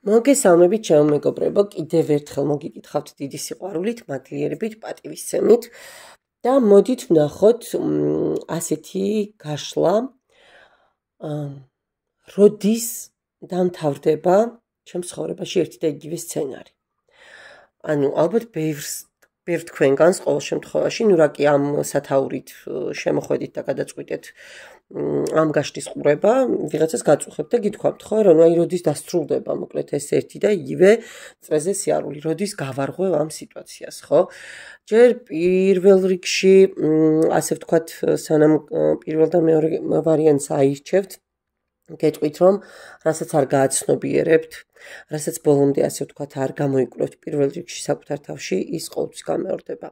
მოგესალმებით, ჩემო მეგობრებო, კიდევ ერთხელ მოგიკითხავთ დიდი სიყვარულით, მადლიერებით, პატივისცემით და მოდით ვნახოთ ასეთი გაშლა, როდის დამთავრდება ჩემს ცხოვრებაში ერთი და იგივე სცენარი. ანუ ალბათ ბევრ თქვენგანს ყოველ შემთხვევაში, ნუ რა კი ამ სათაურით შემოხვედით და გადაწყვიტეთ ამ გაშლის ყურება, ვიღაცას გაწუხებთ და გითქვამთ, ხო, რომ აი როდის დასრულდება, მოკლედ ეს ერთი და იგივე წრეზე სიარული, როდის გავარღვევ ამ სიტუაციას, ხო? ჯერ პირველ რიგში, ასე ვთქვათ, სანამ პირველ და მეორე ვარიანტს აირჩევთ, გეტყვით, რომ რასაც არ გააცნობიერებთ, რასაც ბოლომდე ასე ვთქვათ არ გამოიკვლევთ პირველ რიგში საკუთარ თავში, ის ყოველთვის გამეორდება.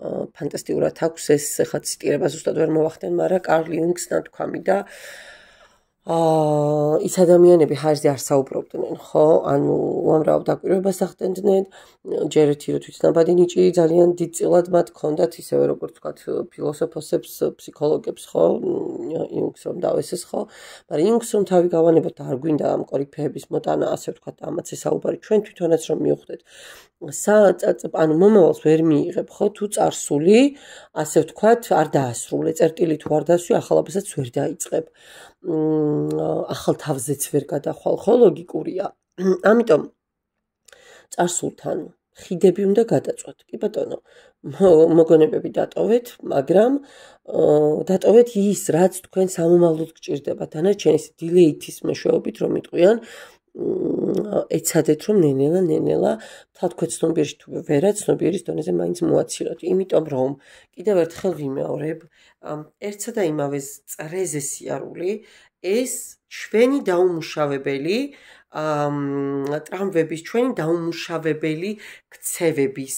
ფანტასტიკურად აქვს ეს, ახლა ციტირება ზუსტად ვერ მოვახდენ, მაგრამ კარლ იუნგს ნათქვამი და ის ადამიანები ხარჯზე არ საუბრობდნენ, ხო? ანუ უამრავ დაკვირვებას ახდენდნენ, ჯერ ერთი რომ თვითნაბადი ნიჭი ძალიან დიდწილად მათ ჰქონდათ, ისევე როგორც ვთქვათ, ფილოსოფოსებს, ფსიქოლოგებს, ხო? იუნგს რომ დავესეს, ხო? მაგრამ იუნგს რომ თავი გავანებოთ და არ გვინდა ამ კორიფეების მოტანა, ასე ვთქვათ, ამაც ესაუბარი, ჩვენ თვითონაც რომ მივხვდეთ. ანუ მომავალს ვერ მიიღებ, ხო? თუ წარსული, ასე ვთქვათ, არ დაასრულე, წერტილი თუ არ დაასრულე, ახალაბასაც ვერ დაიწყებ. ახალ თავზეც ვერ გადახვალ, ხო, ლოგიკურია. ამიტომ წარსულთან ხიდები უნდა გადაწვათ. კი ბატონო, მოგონებები დატოვეთ, მაგრამ დატოვეთ ის, რაც თქვენ სამომავლოდ გჭირდება. დანარჩენი დილეითის მეშვეობით რომ იტყვიან, ეცადეთ რომ ნენელა თქვენ ცნობიერში თუ ვერა ცნობიერის დონეზე მაინც მოაცილოთ. იმიტომ რომ კიდევ ერთხელ ვიმეორებ, ერთსა და იმავე წრეზე სიარული ეს ჩვენი დაუმუშავებელი ტრამვების, ჩვენი დაუმუშავებელი ქცევების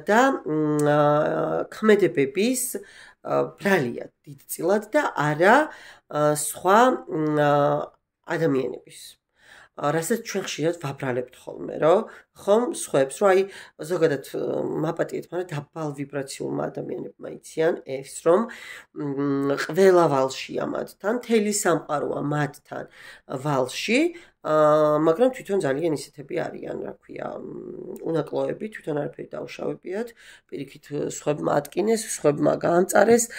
და ქმედებების ბრალია დიდწილად და არა სხვა ადამიანების. რასაც ჩვენ ხშირად ვაბრალებთ ხოლმე, რომ ხომ სხვებს, რომ აი ზოგადად მაპატიეთ, მაგრამ დაბალ ვიბრაციულმა ადამიანებმა იციან ეს, რომ ყველა ვალშია მათთან, მთელი სამყაროა მათთან ვალში, მაგრამ თვითონ ძალიან ისეთები არიან, რა ქვია, უნაკლოები, თვითონ არაფერი დაუშავებიათ, პირიქით სხვებმა ატკინეს, სხვებმა გაამწარეს,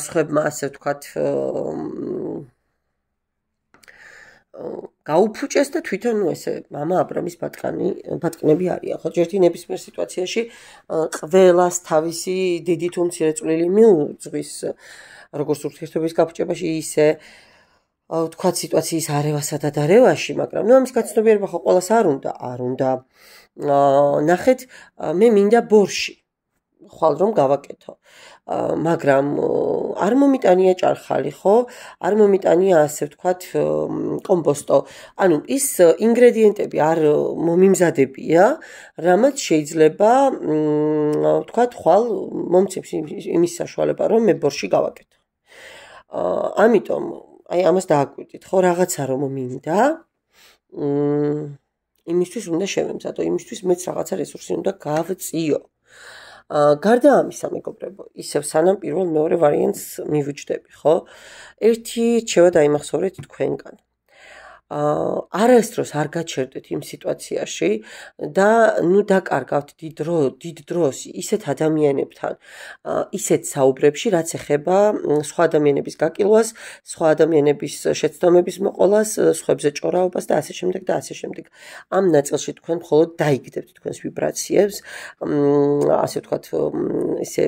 სხვებმა ასე ვთქვათ გაუფუჭეს და თვითონ ესე მამა აბრამის ბატკნები არიან. ხო, ერთი ნებისმიერ სიტუაციაში ყველას თავისი დიდი თუ მცირე წვლილი მიუძღვის, როგორც ურთიერთობის გაფუჭებაში, ისე ვთქვათ სიტუაციის არევასა და დარევაში, მაგრამ ნუ ამის გაცნობიერება ხო ყველას არ უნდა. ნახეთ, მე მინდა ბორში ხვალ რომ გავაკეთო. მაგრამ არ მომიტანია ჭარხალი, ხო? არ მომიტანია ასე ვთქვათ კომპოსტო. ანუ ის ინგრედიენტები არ მომიმზადებია, რამაც შეიძლება ვთქვათ ხვალ მომცემს იმის საშუალება, რომ მე ბორში გავაკეთო. ამიტომ აი ამას დააკვირდით, ხო, რაღაცა რომ მინდა, იმისთვის უნდა შევემზადო, იმისთვის მეც რაღაცა რესურსი უნდა გავწიო. გარდა ამისა, მეგობრებო, ისევ სანამ პირველ მეორე ვარიანტს მივუჯდები, ხო? ერთი რჩევა დაიმახსოვრეთ თქვენგან. არასდროს არ გაჩერდეთ იმ სიტუაციაში და ნუ დაკარგავთ დიდ დროს ისეთ ადამიანებთან, ისეთ საუბრებში, რაც ეხება სხვა ადამიანების გაკილვას, სხვა ადამიანების შეცდომების მოყოლას, სხვებზე ჭორაობას და ასე შემდეგ და ასე შემდეგ. ამ ნაწილში თქვენ მხოლოდ დაიგდებთ თქვენს ვიბრაციებს, ასე ვთქვათ, ესე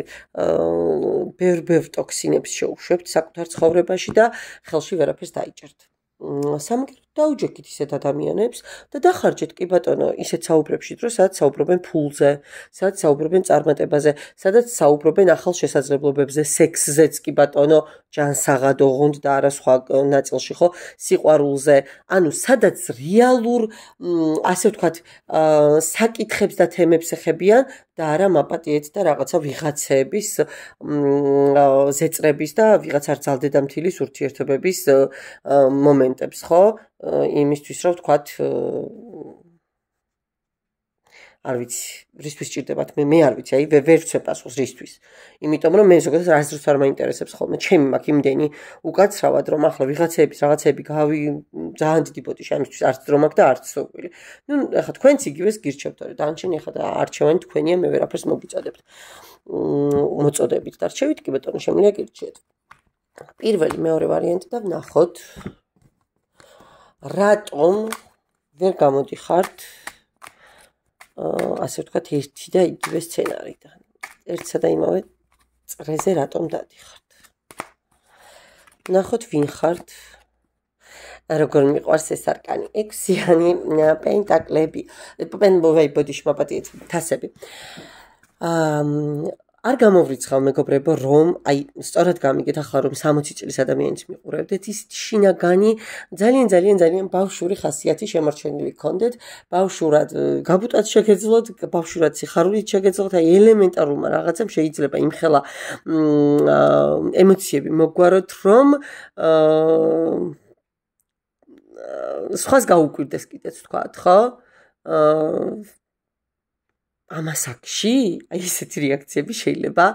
ბევრ ტოქსინებს შეუშვებთ საკუთარ ცხოვრებაში და ხელში ვერაფერს დაიჭერთ. სამაგეროდ დაუჯექით ისეთ ადამიანებს და დახარჯეთ, კი ბატონო, ისეთ საუბრებში დრო, სადაც საუბრობენ ფულზე, სადაც საუბრობენ წარმატებაზე, სადაც საუბრობენ ახალ შესაძლებლობებზე, სექსზეც, კი ბატონო, ჯანსაღად, ოღონდ და არა სხვა ნაწილში, ხო, სიყვარულზე. ანუ სადაც რეალურ, ასე ვთქვათ, საკითხებს და თემებს ეხებიან და არა მაპატიეთ და რაღაცა ვიღაცების ზეწრების და ვიღაც არ ძალდედამთილის ურთიერთობების მომენტებს, ხო? იმისთვის რომ ვთქვათ არ ვიცი, რისთვის სჭირდებათ, მე არ ვიცი, აი ვერ ვცე პასუხს რისთვის. იმიტომ რომ მე ზოგადად არც დროს არ მაინტერესებს ხოლმე, ჩემი მაქვს იმდენი უკაცრავად, რომ ახლა რაღაცეები ძალიან დიდი ბოდიში ამისთვის არც დრო მაქვს და არც სოკვილი. ნუ ახლა თქვენც იგივეს გირჩევთ, დანარჩენი ახლა და არჩევანი თქვენია, მე ვერაფერს მოგიწოდებთ. მოწოდებით და რჩევით კი ბატონო, შემიძლია გირჩიეთ. პირველი, მეორე ვარიანტი და ვნახოთ რატომ ვერ გამოდიხართ ასე ვთქვათ ერთი და იგივე სცენარიდან. ერთსა და იმავე წრეზე რატომ დადიხართ. ვნახოთ ვინ ხართ. როგორ მიყვარს ეს არკანი. 6-იანი პენტაკლები. ბოდიში მაპატიეთ თასები. არ გამოვრიცხავ მეგობრებო, რომ აი სწორად გამიგეთ ახლა რომ 60 წლის ადამიანის მიყურებდეთ, ის შინაგანი ძალიან ბავშვური ხასიათი შემორჩენილი გქონდეთ, ბავშვურად გაბუტად შეგეძლოთ, ბავშვურად სიხარულით შეგეძლოთ, აი ელემენტარულმა რაღაცამ შეიძლება იმხელა ემოციები მოგვაროთ, რომ სხვას გაუკვირდეს კიდეც ვთქვათ, ხო? ამასაკში აი ესეთი რეაქციები შეიძლება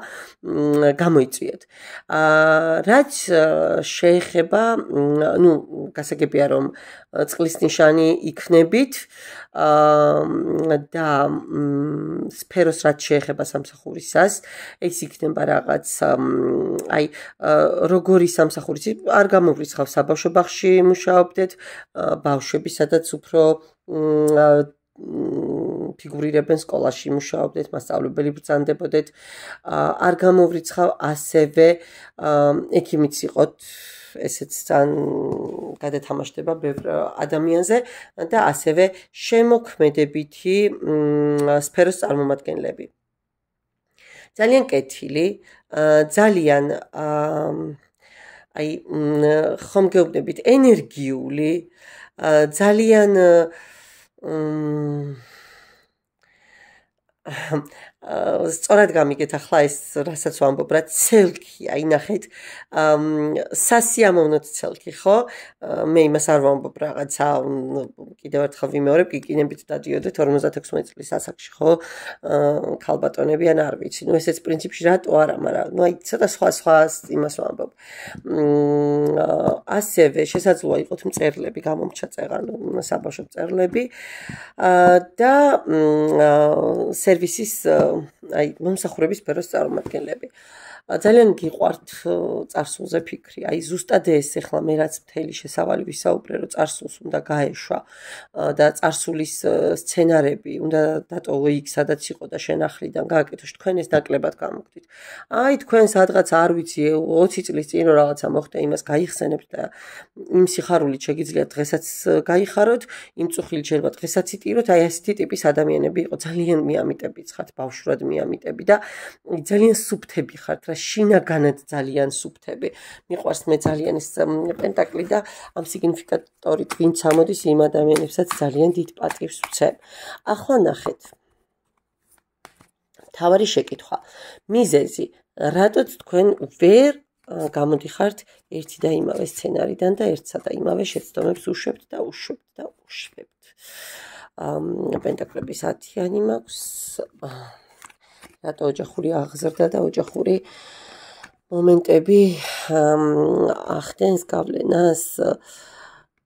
გამოიწვიოთ. რაც შეეხება, ნუ გასაგებია რომ წყლის ნიშანი იქნებით და სფეროს რაც შეეხება სამსახურისას, ეს იქნება რაღაც აი როგორი სამსახურისი არ გამოვრიცხავ საბავშვო ბაღში მუშაობდეთ, ბავშვები სადაც უფრო ფიგურირებენ სკოლაში მუშაობდეთ, მასწავლებელი ბრძანდებოდეთ, არ გამოვრიცხავ ასევე ექიმიც იყოთ, ესეც ძალიან გადათამაშდება ბევრ ადამიანზე და ასევე შემოქმედებითი სფეროს წარმომადგენლები. ძალიან კეთილი, ძალიან აი ხომ გეუბნებით ენერგიული, ძალიან სწორად გამიგეთ ახლა ეს რასაც ვამბობ რა ცელქი აი ნახეთ სასიამოვნო ცელქი ხო მე იმას არ ვამბობ რაღაცა კიდევ ერთხელ ვიმეორებ კიკინებით დადიოდეთ 56 წლის ასაკში ხო ქალბატონები ან არ ვიცი ნუ ესეც პრინციპში რატო არა მაგრამ ნუ აი ცოტა სხვა იმას ვამბობ ასევე შესაძლოა იყოთ მწერლები გამომჩა წეღან საბავშვო მწერლები და სერვისის აი მომსახურების სფეროს წარმომადგენლები. ძალიან გიყვართ წარსულზე ფიქრი. აი ზუსტად ეს ახლა მე რაც მთელი შესავალი ვისაუბრე, რომ წარსულს უნდა გაეშვა და წარსულის სცენარები უნდა დატოვო იქ, სადაც იყო და შენახლიდან გააკეთო, თქვენ ეს ნაკლებად გამოგდით. აი თქვენ სადღაც არ ვიცი 20 წლის წინ რაღაცა მოხდა, იმას გაიხსენებთ და იმ სიხარულით შეგიძლიათ დღესაც გაიხაროთ, იმ წუხილით შეიძლება დღესაც იტიროთ, აი ასეთი ტიპის ადამიანები იყო, ძალიან მიამიტები ხართ, ბავშვად მიამიტები და ძალიან სუფთები ხართ. შინაგანად ძალიან სუფთები. მიყვარს მე ძალიან ეს პენტაკლი და ამ სიგნიფიკატორით ვინც ამოდის იმ ადამიანებსაც ძალიან დიდ პატივს ვცემ. ახლა ნახეთ. თავარი შეკითხვა. მიზეზი, რატოც თქვენ ვერ გამოდიხართ ერთი და იმავე სცენარიდან და ერთსა და იმავე შეცდომებს უშვებთ და უშვებთ. პენტაკლების 10-იანი მაქვს. რატო ოჯახური აღზრდა და ოჯახური მომენტები ახდენს გავლენას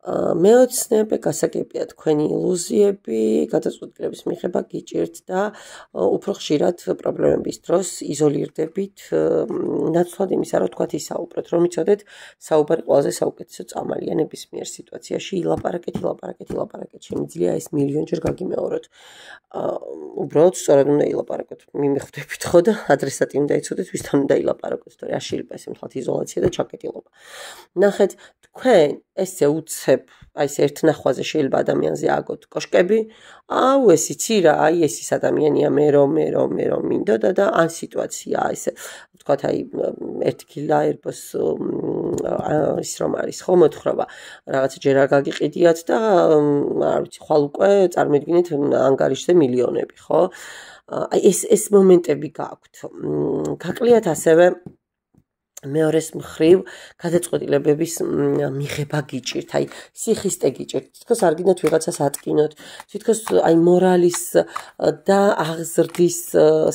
მეოცნებე გასაგებია თქვენი ილუზიები გადაწყვეტილების მიღება გიჭირთ და უფრო ხშირად პრობლემების დროს იზოლირდებით ნაცვლად იმისა რომ თქვათ ისაუბროთ რომ იცოდეთ საუბარი ყველაზე საუკეთესო წამალია ნებისმიერ სიტუაციაში ილაპარაკეთ შემიძლია ეს მილიონჯერ გაგიმეოროთ უბრალოდ სწორად უნდა ილაპარაკოთ მიმიხვდებით ხო და ადრესატი უნდა იცოდეთ ვისთან უნდა ილაპარაკოთ თორე არ შეიძლება ეს მხოლოდ იზოლაცია და ჩაკეტილობა ნახეთ თქვენ ესე უცებ აი ეს ერთ ნახვაზე შეიძლება ადამიანზე აგოთ კოშკები აუ ეს იცი რა აი ეს ის ადამიანია მე რომ მინდოდა და ან სიტუაცია ესე ვთქვათ აი ერთ კილა ერბოს ის რომ არის ხო მოთხრობა რაღაცა ჯერ არ გაგიყიდიათ და არ ვიცი ხვალ უკვე წარმოიდგინეთ ანგარიშზე მილიონები ხო აი ეს მომენტები გაქვთ გაკლიათ ასევე მეორეს მხრივ გადაწყვეტილებების მიღება გიჭირთ, აი სიხისტე გიჭირთ. თითქოს არ გინდათ ვიღაცას ატკინოთ, თითქოს აი მორალის და აღზრდის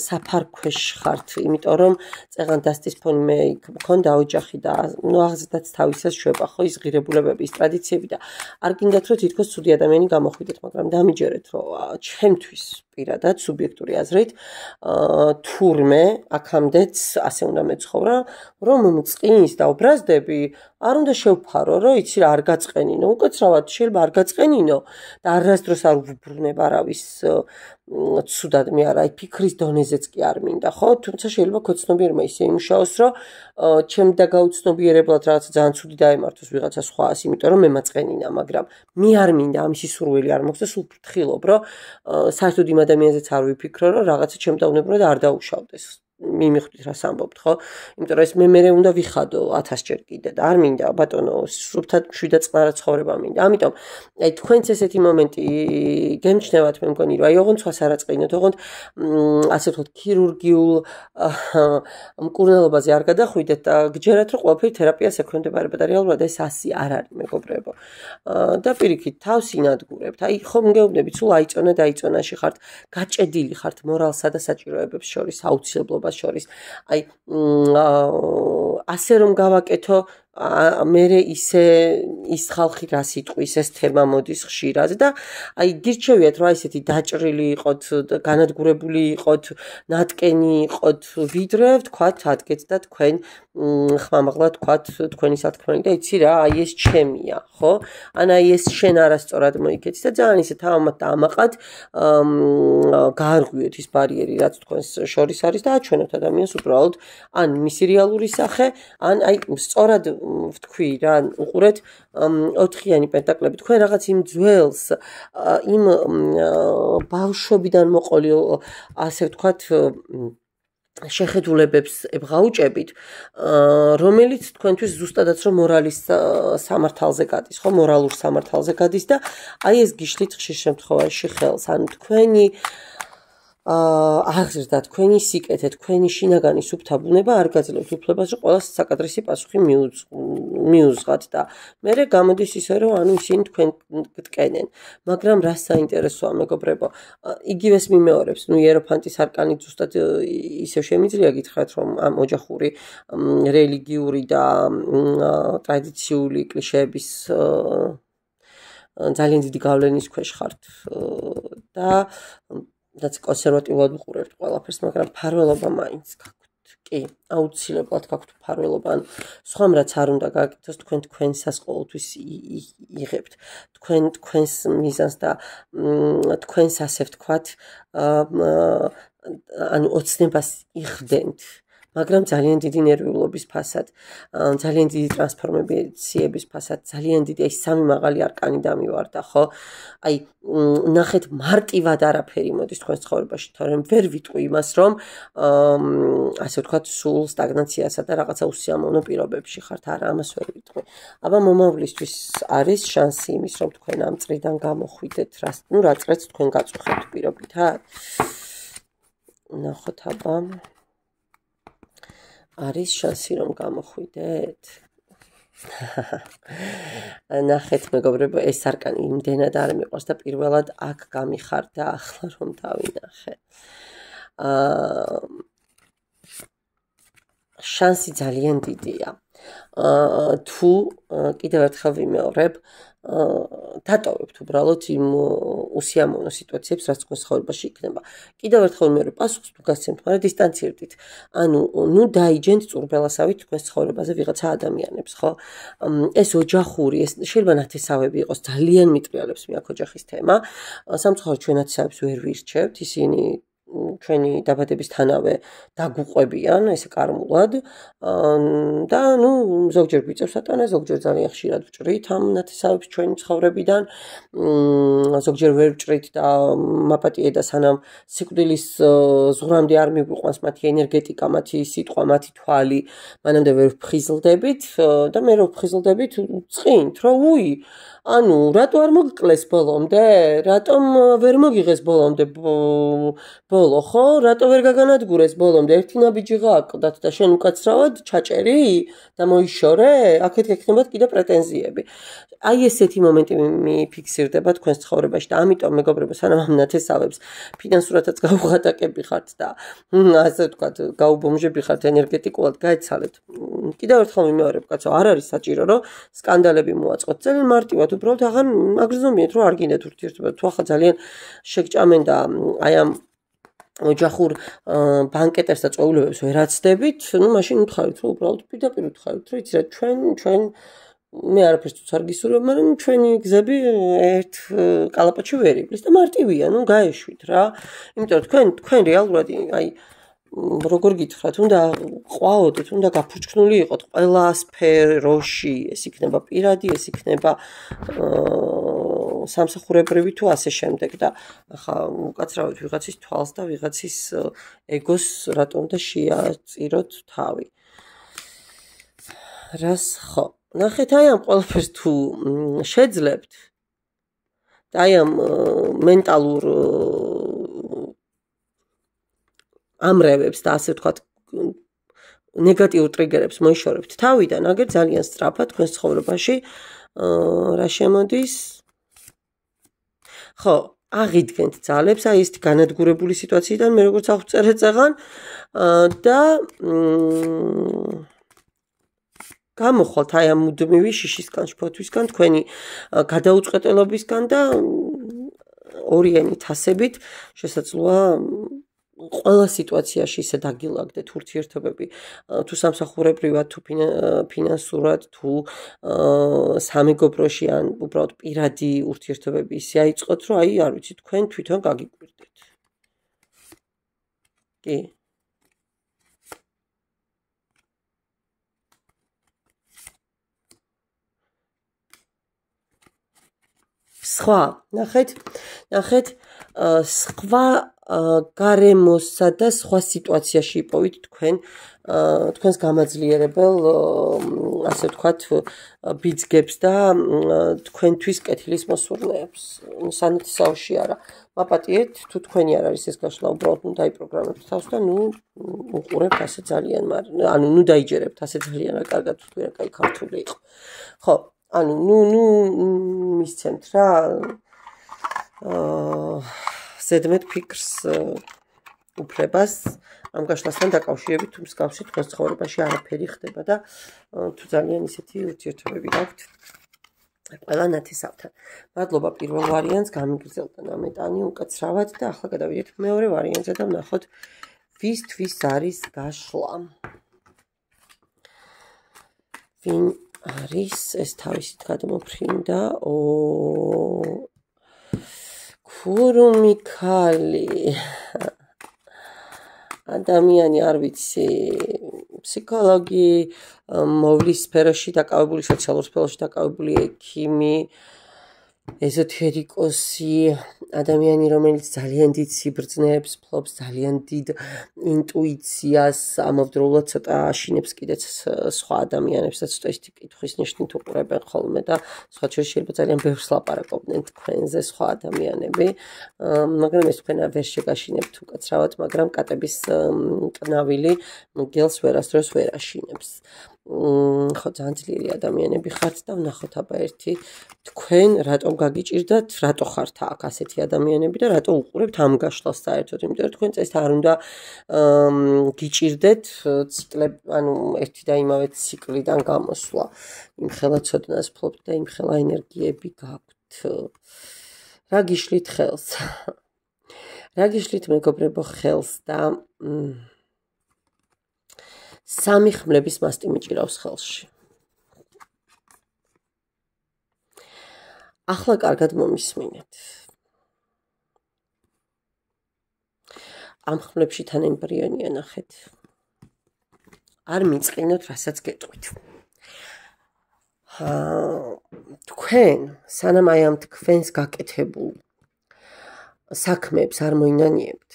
საფარქვეშ ხართ, იმიტომ რომ წეღან დასტის ფონი მე მქონდა ოჯახი და ნუ აღზრდაც თავისას შვება, ხო ის ღირებულებები, ის ტრადიციები და არ გინდათ რომ თითქოს ცუდი ადამიანი გამოხვიდეთ, მაგრამ დამიჯერეთ რომ ჩემთვის პირადად სუბიექტური აზრით თურმე აქამდეც ასე უნდა მეცხოვრა რომ მწყინს და ობრაზდები არ უნდა შევფარო რომ იცი რა არ გაწყენინო უკაცრავად შეიძლება არ გაწყენინო და არასდროს არ ვუბრუნებ არავის ცუდად მე არა აი ფიქრის დონეზეც კი არ მინდა ხო თუმცა შეიძლება ქოცნობიერმა ისე იმუშაოს რომ ჩემ და გაუცნობიერებლად რაღაცა ძალიან ცუდი დაემართოს ვიღაცა სხვას იმიტომ რომ მე მაწყენინა მაგრამ მე არ მინდა ამისი სურვილი არ მოხდეს სულ ფრთხილობ რომ საერთოდ იმ ადამიანზეც არ ვიფიქრო რომ რაღაცა ჩემ დაუნებურად არ დაუშავდეს მიმიხვდით რას ამბობთ ხო იმიტომ რომ ეს მე უნდა ვიხადო 1000 ჯერ კიდე და არ მინდა ბატონო სრუფთად მშვიდად წყნარა ცხოვრება მინდა ამიტომ აი თქვენც ესეთი მომენტი გემჩნევათ მე მგონი რომ აი ოღონდ სხვას არ აწყინოთ ოღონდ ასე ვთქვათ ქირურგიულ მკურნალობაზე არ გადახვიდეთ და გჯერათ რომ ყველაფერი თერაპიას ექვემდებარება და რეალურად ეს ასე არ არის მეგობრებო და პირიქით თავს ინადგურებთ აი ხომ გეუბნებით სულ აიწონაში ხართ გაჭედილი ხართ მორალსა და საჭიროებებს შორის აუცილებლობა შორის აი ასე რომ გავაკეთო მერე ისე ის ხალხი რას იტყვის ეს თემა მოდის ხშირად და აი გირჩევიათ რომ ესეთი დაჭრილი იყოთ განადგურებული იყოთ ნატკენი იყოთ ვიდრე ვთქვათ ადგეთ და თქვენ ხმამაღლა თქვათ თქვენი სათქმელი და იცი რა აი ეს ჩემია ხო ან აი ეს შენ არასწორად მოიქეცი და ძალიან ისე თავმოთ და ამაყად გაარღვიოთ ის ბარიერი რაც თქვენს შორის არის და აჩვენოთ ადამიანს უბრალოდ ან მისი რეალური სახე ან აი სწორად ვთქვი რა უყურეთ 4-იანი პენტაკლები თქვენ რაღაც იმ ძველს იმ ბავშვობიდან მოყოლილ ასე ვთქვათ შეხედულებებს ებღაუჭებით რომელიც თქვენთვის ზუსტადაც რომ მორალის სამართალზე გადის ხო მორალურ სამართალზე გადის და აი ეს გიშლით ხშირ შემთხვევაში ხელს ანუ თქვენი აღზრდა თქვენი სიკეთე თქვენი შინაგანი სუფთა ბუნება არ გაძლევთ უფლებას რომ ყველა საკადრისი პასუხი მიუძღათ და მერე გამოდის ისე რომ ანუ ისინი თქვენ გტკენენ მაგრამ რა საინტერესოა მეგობრებო იგივეს მიმეორებს ნუ იეროფანტის არკანი ზუსტად ისე შემიძლია გითხრათ რომ ამ ოჯახური რელიგიური და ტრადიციული კლიშეების ძალიან დიდი გავლენის ქვეშ ხართ და რაც კონსერვატიულად ვუყურებთ ყველაფერს, მაგრამ ფარველობა მაინც გაქვთ. კი, აუცილებლად გაქვთ ფარველობა. ან სხვამ რაც არ უნდა გააკეთოს, თქვენ თქვენსას ყოველთვის იღებთ. თქვენს მიზანს და თქვენს ასე ვთქვათ, ანუ ოცნებას იხდენთ. მაგრამ ძალიან დიდი ნერვიულობის ფასად, ძალიან დიდი ტრანსფორმაციების ფასად, ძალიან დიდი აი სამი მაღალი არკანი დამივარდა, ხო? აი ნახეთ მარტივად არაფერი მოდის თქვენს ცხოვრებაში, თორემ ვერ ვიტყვი იმას, რომ ასე ვთქვათ, სულ სტაგნაციასა და რაღაცა უსიამოვნო პირობებში ხართ, არა, ამას ვერ ვიტყვი. აბა მომავლისთვის არის შანსი იმის, რომ თქვენ ამ წრიდან გამოხვიდეთ, ნუ რა წრეც თქვენ გაწუხებთ პირობითად? ნახოთ აბა არის შანსი რომ გამოხვიდეთ? ნახეთ მეგობრებო, ეს არკანი იმდენად არ მიყვარს და პირველად აქ გამიხარდა ახლა რომ დავინახე. შანსი ძალიან დიდია. თუ კიდევ ერთხელ ვიმეორებ, დატოვებთ უბრალოდ იმ უსიამოვნო სიტუაციებს, რაც თქვენს ცხოვრებაში იქნება. კიდევ ერთხელ ვიმეორებ, პასუხს თუ გასცემთ, მაგრამ დისტანცირდით. ანუ, ნუ დაიჯენთ წურბელასავით თქვენს ცხოვრებაზე ვიღაცა ადამიანებს, ხო? ეს ოჯახური, ეს შეიძლება ნათესავები იყოს, ძალიან მიტრიალებს მე აქ ოჯახის თემა. სამწუხაროდ ჩვენ ნათესავებს ვერ ვირჩევთ, ისინი ჩვენი დაბადებისთანავე დაგუყვებიან ესე კარმულად და ნუ ზოგჯერ გვიწევს სატანა ზოგჯერ ძალიან ხშირად ვჭრით ამ ნათესავებს ჩვენი ცხოვრებიდან ზოგჯერ ვერ ვჭრით და მაპატიე და სანამ სიკვდილის ზღვრამდე არ მიგვიყვანს მათი ენერგეტიკა, მათი სიტყვა, მათი თვალი, მანამდე ვერ ვფხიზლდებით და მე რო ვფხიზლდებით წყინთ, რომ უი, ანუ რატო არ მოგკლეს ბოლომდე? რატომ ვერ მოგიღეს ბოლომდე ბოლო, ხო? რატო ვერ გაგანადგურეს ბოლომდე? ერთი ნაბიჯი გააკლდათ და შენ უკაცრავად ჩაჭერი და მოიშორე? აქეთ გექნებათ კიდე პრეტენზიები. აი ესეთი მომენტი მიფიქსირდება თქვენს ცხოვრებაში და ამიტომ მეგობრებო, სანამ ამ ნათესავებს ფინანსურადაც გაუღატაკები ხართ და ასე ვთქვათ, გაუბომჟები ხართ ენერგეტიკულად, გაეცალებთ. კიდევ ერთხელ მიმეორებ, კაცო, არ არის საჭირო, რომ სკანდალები მოაწყოთ. ძალიან მარტივად, უბრალოდ აღარ აგრძნობიეთ, რომ არ გინდათ ურთიერთობა. თუ ახლა ძალიან შეგჭამენ და აი ამ ოჯახურ ბანკეტებს და წვეულებებს ვერ აცდებით, ну მაშინ უთხარით, რომ უბრალოდ პირდაპირ უთხარით, რომ იცი რა, ჩვენ მე არაფერს თუც არ გისურვებ, მაგრამ ჩვენი გზები ერთ კალაპოტში ვერ იბლის და მარტივია, ну გაეშვით რა. იმიტომ რომ თქვენ რეალურად აი როგორ გითხრათ, უნდა ყვაოდეთ, უნდა გაფურჩქნული იყოთ ყველა სფეროში, ეს იქნება პირადი, ეს იქნება სამსახურებრივი თუ ასე შემდეგ და ახლა უკაცრავად ვიღაცის თვალს და ვიღაცის ეგოს რატომ უნდა შეაწიროთ თავი. რას ხო? ნახეთ, აი ამ ყველაფერს თუ შეძლებთ და აი ამ მენტალურ ამრევებს და ასე ვთქვათ ნეგატიურ ტრიგერებს მოიშორებთ თავიდან, აგერ ძალიან სწრაფად თქვენს ცხოვრებაში რა შემოდის? ხო, აღიდგენთ ძალებს, აი ეს განადგურებული სიტუაციიდან მე როგორც აღწერეთ წაღან და გამოხვალთ აი ამ მუდმივი შიშისგან, შფოთვისგან, თქვენი გადაუწყეტელობისგან და ორიანი თასებით შესაძლოა ყველა სიტუაციაში ისე დაგილაგდეთ ურთიერთობები, თუ სამსახურებრივად, თუ ფინანსურად, თუ სამეგობროში ან უბრალოდ პირადი ურთიერთობები ისე აიწყოთ, რომ აი არ ვიცი, თქვენ თვითონ გაგიკვირდეთ. კი. სხვა, ნახეთ, სხვა გარემოსა და სხვა სიტუაციაში იპოვით თქვენს გამაძლიერებელ, ასე ვთქვათ, ბიძგებს და თქვენთვის კეთილის მოსურნეებს. სანათესაოში არა. მაპატიეთ, თუ თქვენი არ არის ეს გაშლა, უბრალოდ ნუ დაიპროგრამებთ თავს და ნუ უყურებთ ასე ძალიან, ანუ ნუ დაიჯერებთ ასე ძალიან რა კარგად თუ რა კაი ქართული იყო. ხო, ანუ ნუ მისცემთ რა ზედმეტ ფიქრს უფლებას ამ გაშლასთან დაკავშირებით, თუ მსგავსი თქვენს ცხოვრებაში არაფერი ხდება და თუ ძალიან ისეთი ურთიერთობები გაქვთ ყველა ნათესავთან. მადლობა პირველ ვარიანტს, გამიგრძელდა ნამეტანი უკაცრავად და ახლა გადავიდეთ მეორე ვარიანტზე და ვნახოთ ვისთვის არის გაშლა. ვინ არის ეს თავისით გადმოფრინდა? ქურუმიქალი ადამიანი არ ვიცი ფსიქოლოგი, მოვლის სფეროში დაკავებული, სოციალურ სფეროში დაკავებული ექიმი, ეზოთერიკოსი, ადამიანი, რომელიც ძალიან დიდ სიბრძნეებს ფლობს, ძალიან დიდ ინტუიციას, ამავდროულად ცოტა აშინებს კიდეც სხვა ადამიანებსაც, ცოტა ისეთი კითხვის ნიშნით უყურებენ ხოლმე და სხვა შეიძლება ძალიან ბევრს ლაპარაკობდნენ თქვენზე სხვა ადამიანები, მაგრამ ეს თქვენ ვერ შეგაშინებთ უკაცრავად, მაგრამ კატების ყნავილი გელს ვერასდროს ვერ აშინებს. ხო, ძალიან ძლიერი ადამიანები ხართ და ვნახოთ აბა ერთი თქვენ რატომ გაგიჭირდათ, რატო ხართ აქ ასეთი ადამიანები და რატო უყურებთ ამ გაშლას საერთოდ, იმიტომ რომ თქვენ წესით არ უნდა გიჭირდეთ ციკლები, ანუ ერთი და იმავე ციკლიდან გამოსვლა. იმხელა ცოდნას ფლობთ და იმხელა ენერგიები გაქვთ. რა გიშლით ხელს? რა გიშლით მეგობრებო ხელს და სამი ხმლების მასტი მიჭირავს ხელში. ახლა კარგად მომისმინეთ. ამ ხმლებში თან ემბრიონია ნახეთ. არ მიწყინოთ, რასაც გეტყვით. თქვენ სანამ აი ამ თქვენს გაკეთებულ საქმეებს არ მოინანიებთ,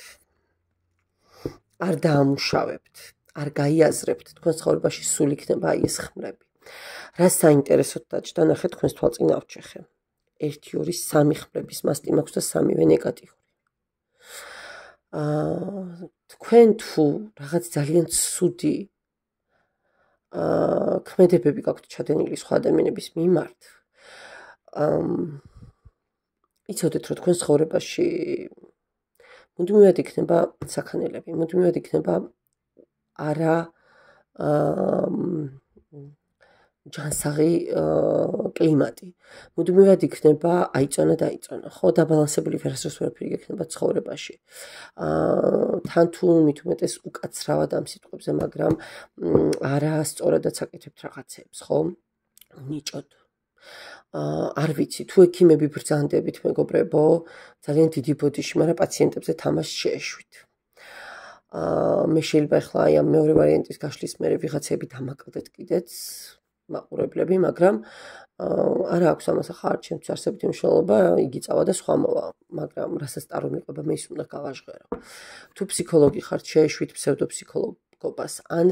არ დაამუშავებთ, არ გაიაზრებთ, თქვენ ცხოვრებაში სულ იქნება აი ეს ხმლები. რას საინტერესოდ დაჭდა, ნახეთ თქვენს თვალწინ ავჩეხე. 1, 2, 3 ხმლების მასტი მაქვს და სამივე ნეგატიური. თქვენ თუ რაღაც ძალიან ცუდი ქმედებები გაქვთ ჩადენილი სხვა ადამიანების მიმართ, იცოდეთ, რომ თქვენ ცხოვრებაში მუდმივად იქნება საქანელები, მუდმივად იქნება არა ჯანსაღი კლიმატი. მუდმივად იქნება აიწონა დაიწონა, ხო, დაბალანსებული ვერასდროს ვერაფერი იქნება ცხოვრებაში. თან თუ მით უმეტეს უკაცრავად ამ სიტყვებზე, მაგრამ არა სწორადაც აკეთებთ რაღაცებს, ხო? ნიჭოდ. არ ვიცი, თუ ექიმები ბრძანდებით, მეგობრებო, ძალიან დიდი ბოდიში, მაგრამ პაციენტებზე თამაშს შეეშვით. მე შეიძლება ახლა აი ამ მეორე ვარიანტის გაშლის მერე ვიღაცები დამაკლდეთ კიდეც მაყურებლები, მაგრამ არა აქვს ამას ახლა არ ჩემთვის არსებითი მნიშვნელობა, იგი წავა და სხვა მოვა, მაგრამ რასაც ტარო მიყვება, მე ის უნდა გავაჟღერო. თუ ფსიქოლოგი ხართ, შეეშვით ფსევდოფსიქოლოგობას ან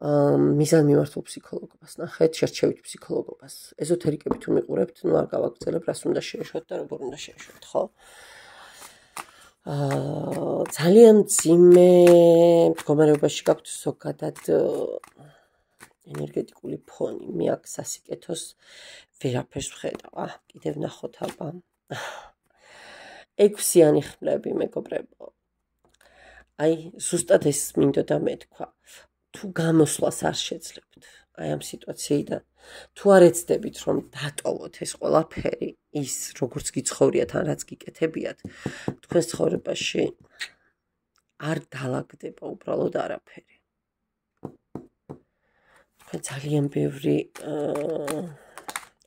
მიზანმიმართულ ფსიქოლოგობას, ნახეთ, შერჩევით ფსიქოლოგობას. ეზოთერიკები თუ მიყურებთ, ნუ არ გავაგრძელებ, რას უნდა შეეშვათ და როგორ უნდა შეეშვათ, ხო? ძალიან მძიმე მდგომარეობაში გაქვთ ზოგადად ენერგეტიკული ფონი. მე აქ სასიკეთოს ვერაფერს ვხედავ. კიდევ ნახოთ აბა. 6-იანი ხმლები, მეგობრებო. აი, ზუსტად ეს მინდოდა მეთქვა. თუ გამოსვლას არ შეძლებთ აი ამ სიტუაციიდან, თუ არ ეცდებით რომ დატოვოთ ეს ყველაფერი, ის როგორც გიცხოვრიათ ან რაც გიკეთებიათ, თქვენ ცხოვრებაში არ დაალაგდება უბრალოდ არაფერი. თქვენ ძალიან ბევრი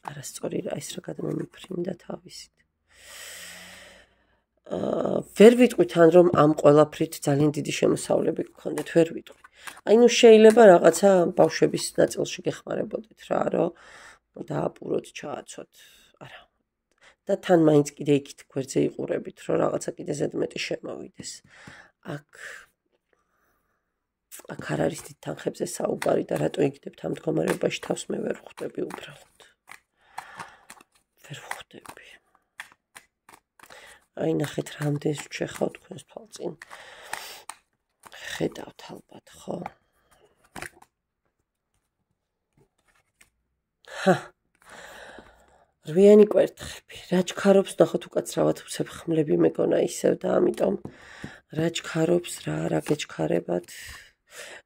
არასწორი რა ის რა გადმომიფრინდა თავისით. ვერ ვიტყვით ან რომ ამ ყველაფრით ძალიან დიდი შემოსავლები გქონდეთ, ვერ ვიტყვი. აი ნუ შეიძლება რაღაცა ბავშვების ნაწილში გეხმარებოდეთ რა, რომ დააპუროთ, ჩააცოთ. არა. და თან მაინც კიდე იქით გვერდზე იყურებით, რომ რაღაცა კიდე ზედმეტი შემოვიდეს. აქ არ არის დიდ თანხებზე საუბარი და რატო იგდებთ ამ მდგომარეობაში თავს მე ვერ ვხვდები უბრალოდ. ვერ ვხვდები. აი ნახეთ რამდენს ვჩეხავ თქვენს თვალწინ. ხედავთ ალბათ, ხო? რვიანი კვერთხები. რა ჩქარობს, ნახოთ უკაცრავად ვცებ ხმლები მეგონა ისევ და ამიტომ რა ჩქარობს, რა გეჩქარებათ.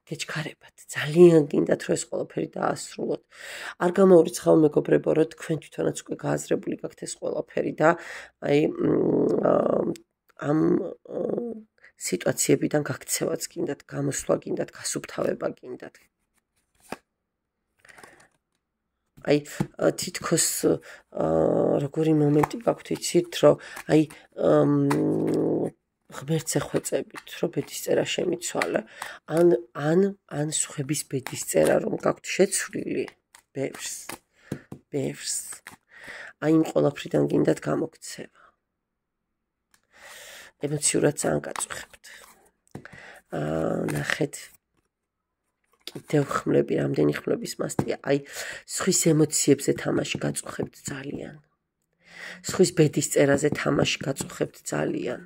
გეჩქარებათ. ძალიან გინდათ რომ ეს ყველაფერი დაასრულოთ. არ გამოურიცხავ მეგობრებო, რომ თქვენ თვითონაც უკვე გააზრებული გაქვთ ეს ყველაფერი და აი ამ სიტუაციებიდან გაქცევაც გინდათ, გამოსვლა გინდათ, გასუფთავება გინდათ. აი თითქოს როგორი მომენტი გაქვთ იცით, რომ აი ღმერთს ეხვეწებით, რომ ბედისწერა შემიცვალა, ან სხვების ბედისწერა რომ გაქვთ შეცვლილი, ბევრს. აი იმ ყველაფრიდან გინდათ გამოგცევა. ემოციურად ძალიან გაწუხებთ. ნახეთ კიდევ ხმლები, რამდენი ხმლების მასტია. აი სხვის ემოციებზე თამაში გაწუხებთ ძალიან. სხვის ბედისწერაზე თამაში გაწუხებთ ძალიან.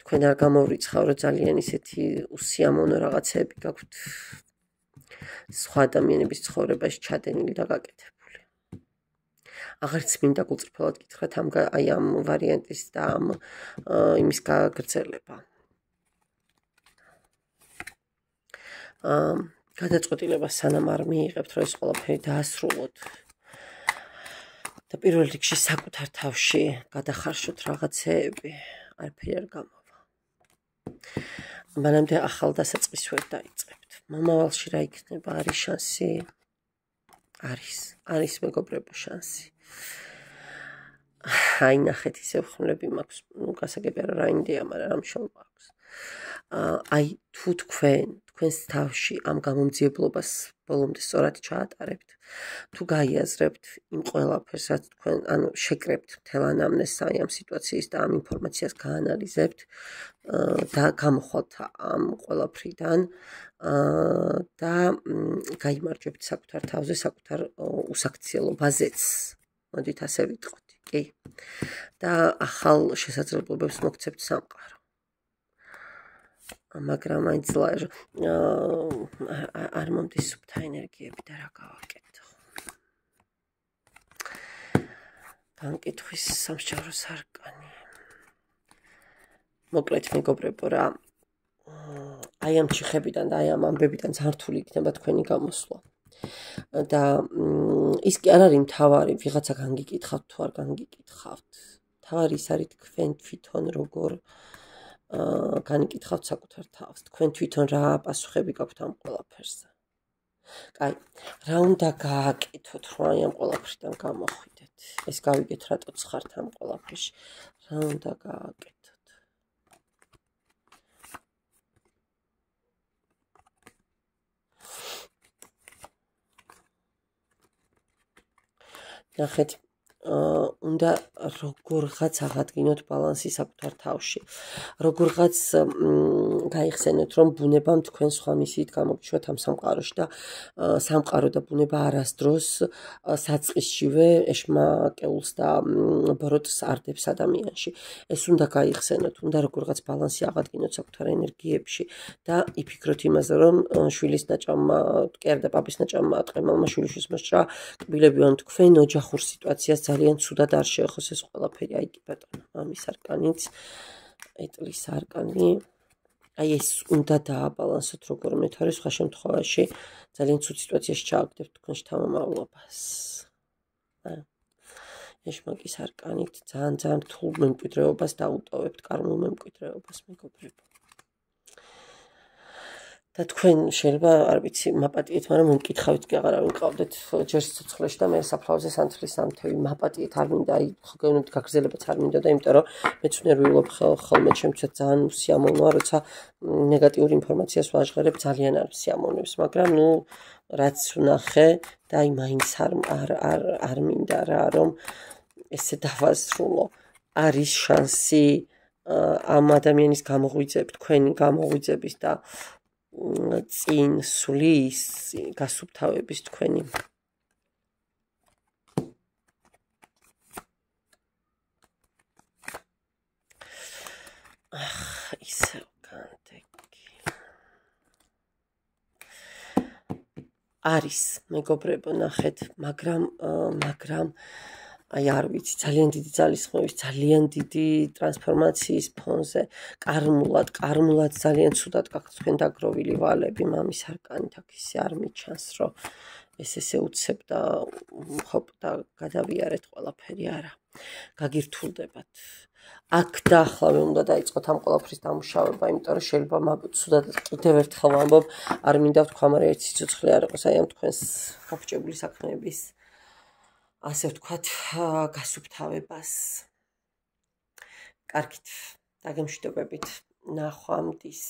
თქვენ არ გამოვრიცხავ, რომ ძალიან ისეთი უსიამოვნო რაღაცები გაქვთ სხვა ადამიანების ცხოვრებაში ჩადენილი და გაკეთებული. აღარც მინდა გულწრფელად გითხრათ აი ამ ვარიანტის და ამ იმის გაგრძელება. გადაწყვეტილება სანამ არ მიიღებთ, რომ ეს ყველაფერი დაასრულოთ. და პირველ რიგში საკუთარ თავში გადახარშოთ რაღაცეები, არაფერი არ გამოვა. მანამდე ახალ დასაწყის ვერ დაიწყებთ. მომავალში რა იქნება, არის შანსი? არის მეგობრებო შანსი. აი ნახეთ ისევ ხმლები მაქვს, ნუ გასაგებია რა ინდია, მაგრამ რამ შოვა აქვს. აი თუ თქვენ თქვენს თავში ამ გამომძიებლობას ბოლომდე სწორად ჩაატარებთ, თუ გაიაზრებთ იმ ყველაფერს, რაც თქვენ შეკრებთ მთელ ანამნეზს ამ სიტუაციის და ამ ინფორმაციას გაანალიზებთ და გამოხვალთ ამ ყველაფრიდან და გაიმარჯვებთ საკუთარ თავზე, საკუთარ უსაქციელობაზეც. მოდით ასე ვიტყოთ, კი? და ახალ შესაძლებლობებს მოგცემთ სამყარო. მაგრამ მაინც არ მომდის სუფთა ენერგიები და რა გავაკეთო. განკითხვის სამსჯავრო სარკანი. მოკლედ მეგობრებო რა, აი ამ ჩიხებიდან და აი ამ ამბებიდან ზართული იქნება თქვენი გამოსვლა. და ის კი არ არის მთავარი, ვიღაცა განგიკითხავთ თუ არ განგიკითხავთ. მთავარი ის არის თქვენ თვითონ როგორ განიკითხავთ საკუთარ თავს. თქვენ თვითონ რა პასუხები გაქვთ ამ ყველაფერზე. კაი, რა უნდა გააკეთოთ, რომ აი ამ ყველაფრიდან გამოხვიდეთ? ეს გავიგეთ რატოც ხართ ამ ყველაფერში. რა უნდა გააკეთოთ? ნახეთ, უნდა როგორღაც აღადგინოთ ბალანსი საკუთარ თავში. როგორღაც გაიხსენოთ, რომ ბუნებამ თქვენ სხვა მისიით გამოგიშვათ ამ სამყაროში და სამყარო და ბუნება არასდროს საწყისშივე ეშმაკეულს და ბოროტს არდებს ადამიანში. ეს უნდა გაიხსენოთ, უნდა როგორღაც ბალანსი აღადგინოთ საკუთარ ენერგიებში და იფიქროთ იმაზე, რომ შვილის ნაჭამმა, კერდა პაპის ნაჭამმა, ტყემალმა შვილიშვილს მოსჭრა, კბილები ან თქვენ ოჯახურ სიტუაციას ძალიან ცუდად არ შეეხოს ეს ყველაფერი. აი კი ბატონო, მამის არკანიც, ეტლის არკანი. აი ეს უნდა დააბალანსოთ როგორმე თუ არა, სხვა შემთხვევაში ძალიან ცუდ სიტუაციაში ჩააგდებთ თქვენში თავმომავლობას. ეშმაკის არკანით ძალიან რთულ მემკვიდრეობას დაუტოვებთ, კარმულ მემკვიდრეობას, მეგობრებო. და თქვენ შეიძლება, არ ვიცი, მაპატიეთ, მაგრამ მომკითხავით კი აღარავინ ყავდეთ ჯერ სიცოცხლეში და მე საფლავზე სანთლის სამთევი. მაპატიეთ არ მინდა, აი ხო გეუბნებით გაგრძელებაც არ მინდა და იმიტომ რომ მეც ნერვიულობ ხოლმე ჩემთვის ძალიან სიამოვნოა, როცა ნეგატიური ინფორმაციას ვაჟღერებ, ძალიან არ სიამოვნებს, მაგრამ ნუ რაც ვნახე და აი მაინც არ მინდა რა, რომ ესე დავასრულო. არის შანსი ამ ადამიანის გამოღვიძებ, თქვენი გამოღვიძების და წინ სulis გასუფთავების თქვენი. ისე განდეგი. არის, მეგობრებო, ნახეთ, მაგრამ აი არ ვიცი, ძალიან დიდი ძალისხმევის, ძალიან დიდი ტრანსფორმაციის ფონზე, კარმულად ძალიან ცუდად გაქვთ თქვენ დაგროვილი ვალები, მამის არკანით აქ ისე არ მიჩანს, რომ ესე უცებ და ჰოპ და გადავიარეთ ყველაფერი, არა. გაგირთულდებათ. აქ და ახლავე უნდა დაიწყოთ ამ ყველაფრის დამუშავება, იმიტომ რომ შეიძლება ცუდად კიდევ ერთხელ ვამბობ, არ მინდა ვთქვა, მაგრამ ერთ სიცოცხლე არ იყოს აი ამ თქვენს გაფრჩებული საქმეების ასე ვთქვათ, გასუფთავებას. კარგით, დაგემშვიდობებით, ნახვამდის.